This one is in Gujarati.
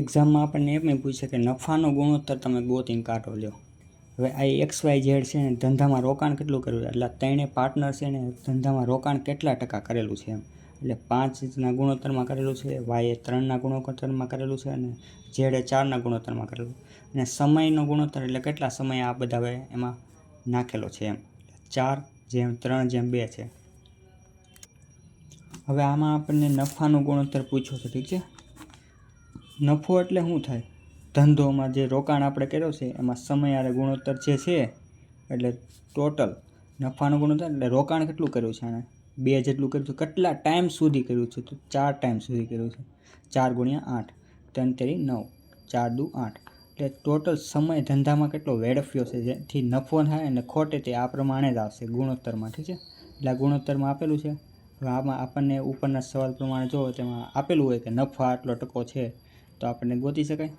એક્ઝામમાં આપણને એ પણ પૂછે કે નફાનો ગુણોત્તર તમે ગોતીને કાઢો લ્યો. હવે આ XYZ છે ને ધંધામાં રોકાણ કેટલું કર્યું છે, એટલે ત્રણેય પાર્ટનર છે ને ધંધામાં રોકાણ કેટલા ટકા કરેલું છે એમ. એટલે 5ના ગુણોત્તરમાં કરેલું છે, Y 3ના ગુણોત્તરમાં કરેલું છે અને Z 4ના ગુણોત્તરમાં કરેલું. અને સમયનો ગુણોત્તર એટલે કેટલા સમય આ બધા હવે એમાં નાખેલો છે એમ. 4:3:2 છે. હવે આમાં આપણને નફાનો ગુણોત્તર પૂછ્યો છે, ઠીક છે. નફો એટલે શું થાય? ધંધોમાં જે રોકાણ આપણે કર્યો છે એમાં સમયારે ગુણોત્તર જે છે એટલે ટોટલ નફાનો ગુણોત્તર એટલે રોકાણ કેટલું કર્યું છે આને 2 જેટલું કર્યું છે. કેટલા ટાઈમ સુધી કર્યું છે? તો 4 ટાઈમ સુધી કર્યું છે. 4 × 8 3 તેરી 9 4 દુ 8 એટલે ટોટલ સમય ધંધામાં કેટલો વેડફ્યો છે જેથી નફો થાય અને ખોટે તે આ પ્રમાણે જ આવશે ગુણોત્તરમાં, ઠીક છે. એટલે આ ગુણોત્તરમાં આપેલું છે. હવે આમાં આપણને ઉપરના સવાલ પ્રમાણે જો તેમાં આપેલું હોય કે નફો આટલો ટકો છે તો આપણને ગોતી શકાય.